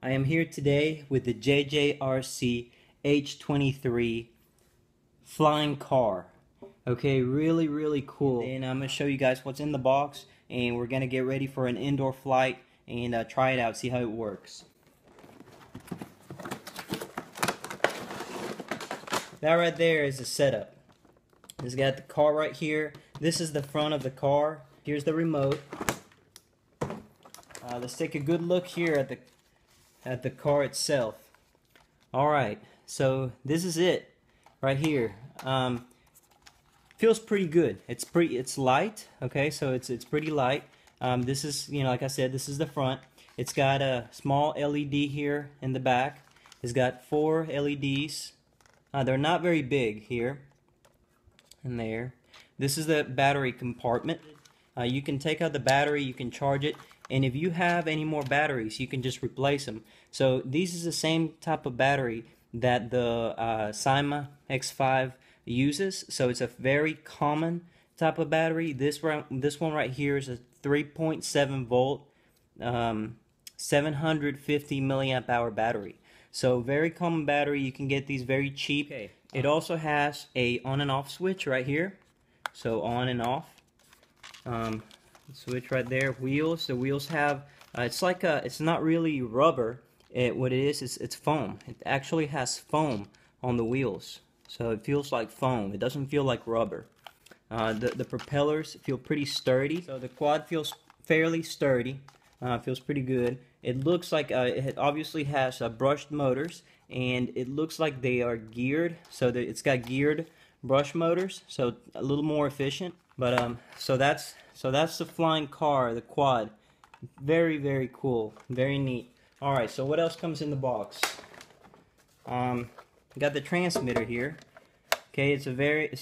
I am here today with the JJRC H23 flying car. Okay, really cool. And I'm going to show you guys what's in the box, and we're going to get ready for an indoor flight and try it out, see how it works. That right there is the setup. It's got the car right here. This is the front of the car. Here's the remote. Let's take a good look here at the car itself. Alright, so this is it right here. Feels pretty good. It's light, okay, so it's pretty light. This is, like I said, this is the front. It's got a small LED here in the back. It's got 4 LEDs. They're not very big here and there. This is the battery compartment. You can take out the battery, you can charge it, and if you have any more batteries, you can just replace them. So this is the same type of battery that the Cyma X5 uses. So it's a very common type of battery. This one right here is a 3.7 volt, 750 milliamp hour battery. So very common battery. You can get these very cheap. Okay. It also has a on and off switch right here. So on and off. Switch right there. Wheels. The wheels have it's not really rubber. What it is it's foam. It actually has foam on the wheels, so it feels like foam. It doesn't feel like rubber. The propellers feel pretty sturdy. So the quad feels fairly sturdy. Feels pretty good. It looks like it obviously has brushed motors, and it looks like they are geared. So that it's got geared brush motors, so a little more efficient. But so that's the flying car, the quad. Very cool, very neat. All right, so what else comes in the box? Got the transmitter here. Okay, it's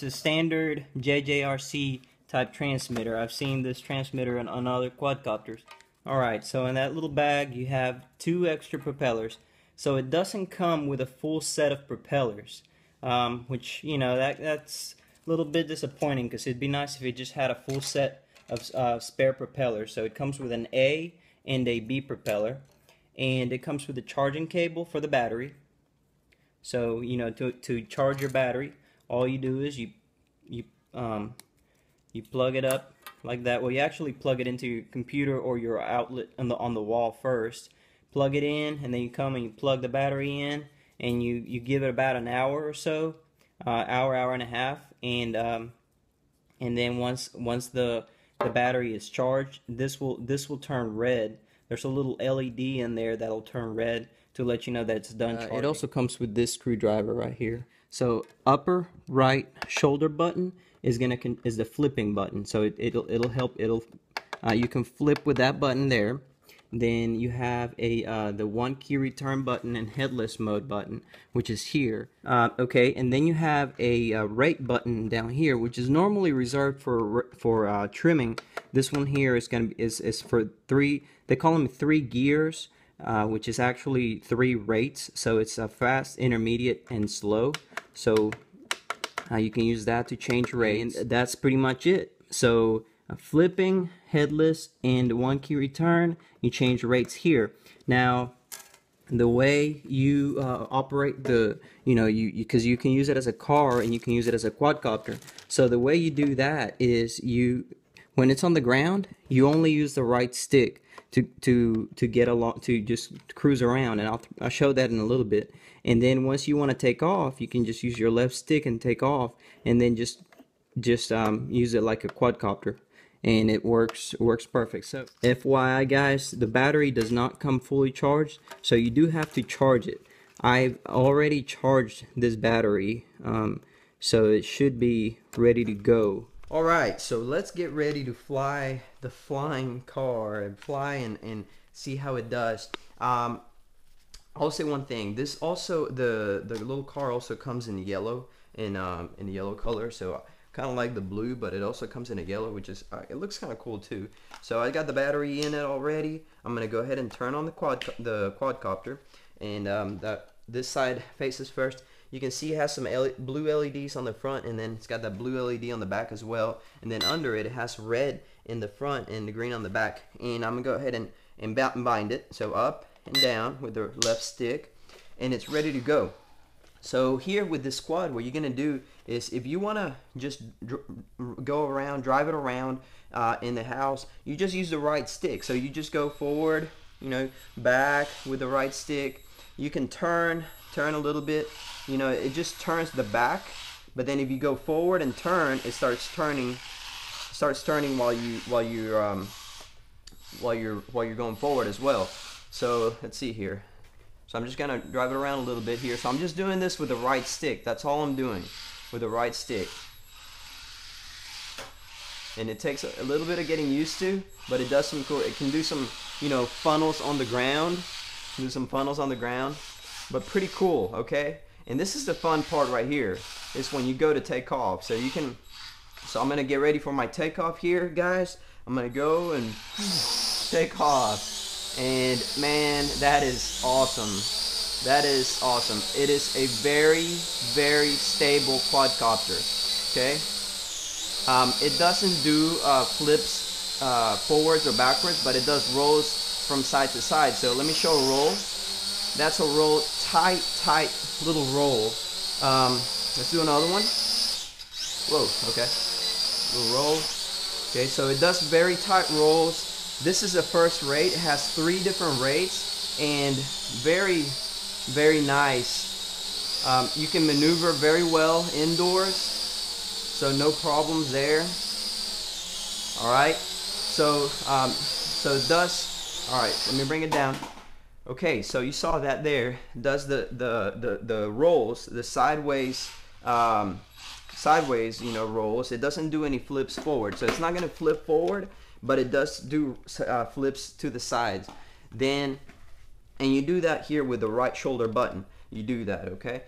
a standard JJRC type transmitter. I've seen this transmitter on other quadcopters. All right, so in that little bag you have 2 extra propellers. So it doesn't come with a full set of propellers, which that's a little bit disappointing, because it'd be nice if it just had a full set of spare propellers. So it comes with an A and a B propeller, and it comes with a charging cable for the battery. So to charge your battery, all you do is you plug it up like that. Well, you actually plug it into your computer or your outlet on the wall first. Plug it in, and then you come and you plug the battery in, and you give it about an hour or so, hour and a half, and then once the battery is charged, this will turn red. There's a little LED in there that'll turn red to let you know that it's done charging. It also comes with this screwdriver right here. So upper right shoulder button is the flipping button. So it'll help. You can flip with that button there. Then you have the 1 key return button and headless mode button, which is here. Okay, and then you have a rate button down here, which is normally reserved for trimming. This one here is for 3. They call them 3 gears, which is actually 3 rates. So it's fast, intermediate, and slow. So you can use that to change rates. And that's pretty much it. So flipping, headless, and 1 key return. You change rates here. Now, the way you operate because you can use it as a car and you can use it as a quadcopter. So the way you do that is when it's on the ground, you only use the right stick to get along, to just cruise around, and I'll show that in a little bit. And then once you want to take off, you can just use your left stick and take off, and then just use it like a quadcopter, and it works perfect. So FYI guys, the battery does not come fully charged, so you do have to charge it. I've already charged this battery, so it should be ready to go. Alright, so let's get ready to fly the flying car and fly and see how it does. I'll say one thing. This also, the little car also comes in yellow, in the yellow color. So kind of like the blue, but it also comes in a yellow, which is it looks kind of cool too. So I got the battery in it already. I'm gonna go ahead and turn on the quadcopter, and this side faces first. You can see it has some blue LEDs on the front, and then it's got that blue LED on the back as well. And then under it, it has red in the front and the green on the back. And I'm gonna go ahead and bind it. So up and down with the left stick, and it's ready to go. So here with this quad, what you're gonna do is, if you wanna just go around, drive it around in the house, you just use the right stick. So you just go forward, you know, back with the right stick. You can turn a little bit, you know, it just turns the back. But then if you go forward and turn, it starts turning while you're going forward as well. So let's see here. So I'm just gonna drive it around a little bit here. So I'm just doing this with the right stick. That's all I'm doing, with the right stick. And it takes a little bit of getting used to, but it does some cool. It can do some, you know, funnels on the ground. Do some funnels on the ground, but pretty cool. Okay. And this is the fun part right here. Is when you go to take off. So you can. So I'm gonna get ready for my takeoff here, guys. I'm gonna go and take off. And man, that is awesome. That is awesome. It is a very, very stable quadcopter. Okay. It doesn't do flips forwards or backwards, but it does rolls from side to side. So let me show a roll. That's a roll, tight little roll. Let's do another one. Whoa, okay. Little roll. Okay, so it does very tight rolls. This is the first rate. It has 3 different rates, and very, very nice. You can maneuver very well indoors, so no problems there. All right. So it does. All right. Let me bring it down. Okay. So you saw that there. It does the rolls, the sideways. Sideways, you know, rolls. It doesn't do any flips forward, so it's not going to flip forward, but it does do flips to the sides. Then, and you do that here with the right shoulder button. You do that, okay?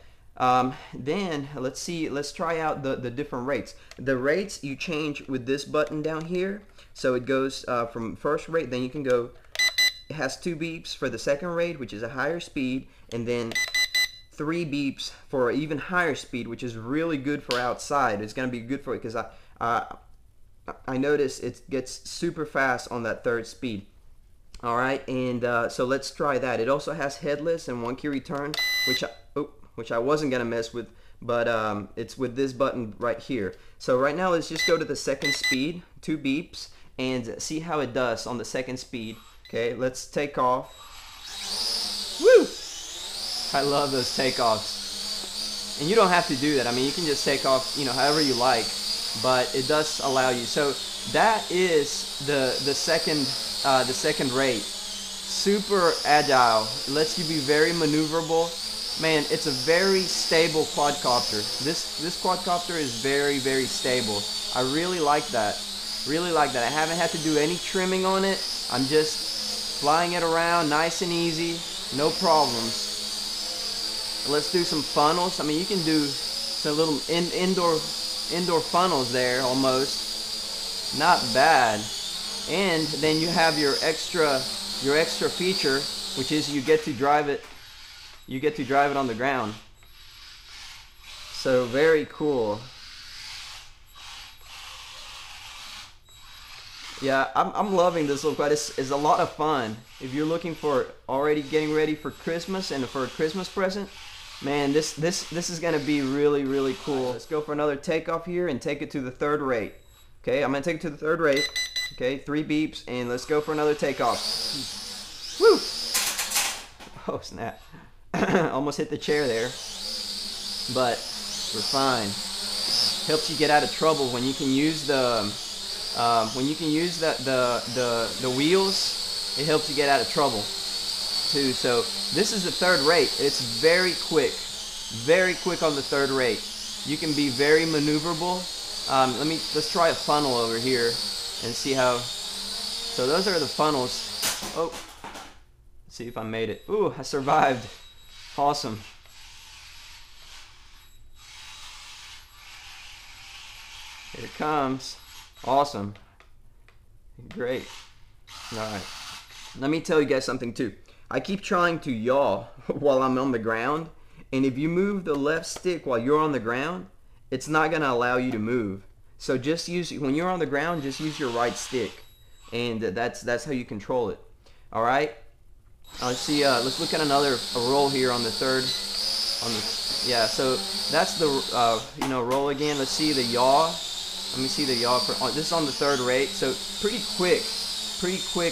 Then let's see. Let's try out the different rates. The rates you change with this button down here. So it goes from first rate. Then you can go. It has 2 beeps for the second rate, which is a higher speed, and then 3 beeps for an even higher speed, which is really good for outside. It's going to be good for it because I notice it gets super fast on that 3rd speed. All right, and so let's try that. It also has headless and 1 key return, which I wasn't going to mess with, but it's with this button right here. So right now, let's just go to the 2nd speed, 2 beeps, and see how it does on the 2nd speed. Okay, let's take off. Woo! I love those takeoffs, and you don't have to do that. I mean, you can just take off, you know, however you like, but it does allow you. So that is the second rate. Super agile, lets you be very maneuverable. Man, it's a very stable quadcopter. This quadcopter is very, very stable. I really like that. Really like that. I haven't had to do any trimming on it. I'm just flying it around nice and easy, no problems. Let's do some funnels. I mean, you can do some little indoor funnels there almost. Not bad. And then you have your extra feature, which is you get to drive it. You get to drive it on the ground. So very cool. Yeah, I'm loving this little quad. It's a lot of fun. If you're looking for already getting ready for Christmas and for a Christmas present, man, this is gonna be really, really cool. Let's go for another takeoff here and take it to the 3rd rate. Okay, I'm gonna take it to the 3rd rate. Okay, 3 beeps, and let's go for another takeoff. Woo! Oh snap! Almost hit the chair there, but we're fine. Helps you get out of trouble when you can use the wheels. It helps you get out of trouble too. So this is the 3rd rate. It's very quick on the 3rd rate. You can be very maneuverable. Let's try a funnel over here and see how. So those are the funnels. Oh, let's see if I made it. Ooh, I survived. Awesome. Here it comes. Awesome. Great. Alright. Let me tell you guys something too. I keep trying to yaw while I'm on the ground, and if you move the left stick while you're on the ground, it's not going to allow you to move. So just use, when you're on the ground, just use your right stick, and that's how you control it. Alright? Let's see. Let's look at another roll here on the third. Yeah. So that's the roll again. Let's see the yaw. Let me see the yaw. This is on the third rate. So pretty quick,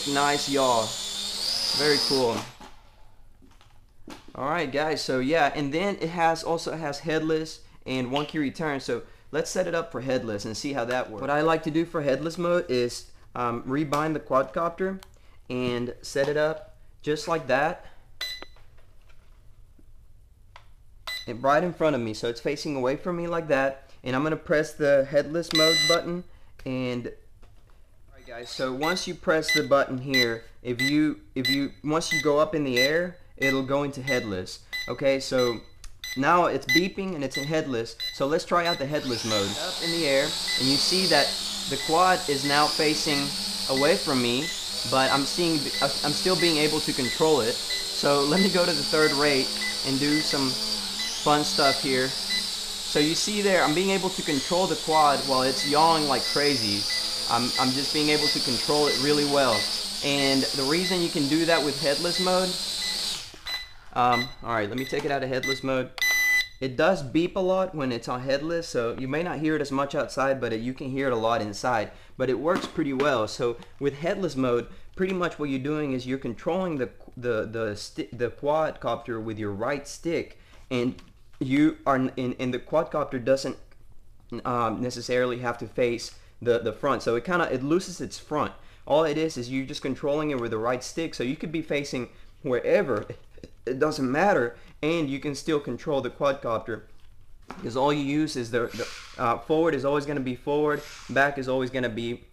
nice yaw. Very cool. All right, guys. So yeah, and then it also has headless and 1 key return. So let's set it up for headless and see how that works. What I like to do for headless mode is rebind the quadcopter and set it up just like that, and right in front of me, so it's facing away from me like that. And I'm gonna press the headless mode button. And alright guys, so once you press the button here, once you go up in the air, it'll go into headless. Okay, so now it's beeping and it's in headless. So let's try out the headless mode. Up in the air, and you see that the quad is now facing away from me, but I'm still being able to control it. So let me go to the third rate and do some fun stuff here. So you see there, I'm being able to control the quad while it's yawing like crazy. I'm just being able to control it really well. And the reason you can do that with headless mode, alright, let me take it out of headless mode. It does beep a lot when it's on headless, so you may not hear it as much outside, but you can hear it a lot inside. But it works pretty well. So with headless mode, pretty much what you're doing is you're controlling the quadcopter with your right stick, and you are and the quadcopter doesn't necessarily have to face the front. So it loses its front. All it is you're just controlling it with the right stick. So you could be facing wherever. It doesn't matter, and you can still control the quadcopter, because all you use is the forward is always going to be forward, back is always going to be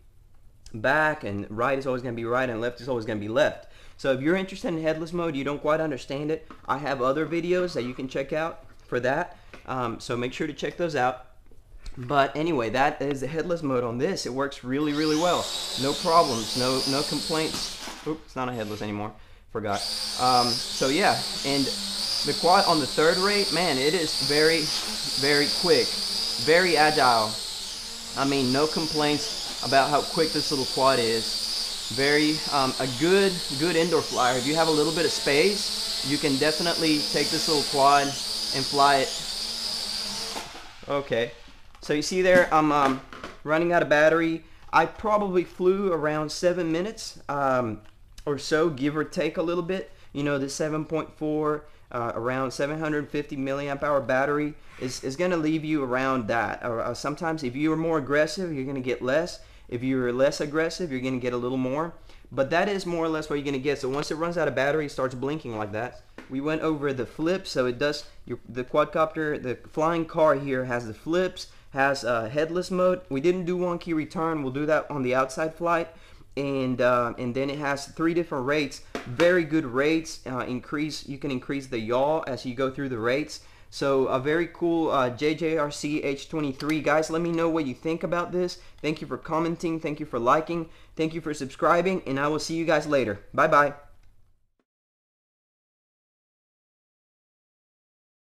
back, and right is always going to be right, and left is always going to be left. So if you're interested in headless mode, you don't quite understand it, I have other videos that you can check out for that, so make sure to check those out. But anyway, that is the headless mode on this. It works really well. No problems, no complaints. Oops, it's not a headless anymore. Forgot. So yeah, and the quad on the third rate, man, it is very quick, very agile. I mean, no complaints about how quick this little quad is. Very a good indoor flyer. If you have a little bit of space, you can definitely take this little quad and fly it. Okay, so you see there, I'm running out of battery. I probably flew around 7 minutes. Or so, give or take a little bit. You know, the 7.4 around 750 milliamp hour battery is going to leave you around that. Or sometimes if you are more aggressive, you're going to get less. If you're less aggressive, you're going to get a little more. But that is more or less what you're going to get. So once it runs out of battery, it starts blinking like that. We went over the flips, so it does the quadcopter, the flying car here has the flips, has headless mode. We didn't do 1 key return. We'll do that on the outside flight. And then it has 3 different rates, very good rates. You can increase the yaw as you go through the rates. So a very cool JJRC H23. Guys, let me know what you think about this. Thank you for commenting, thank you for liking, thank you for subscribing, and I will see you guys later. Bye bye.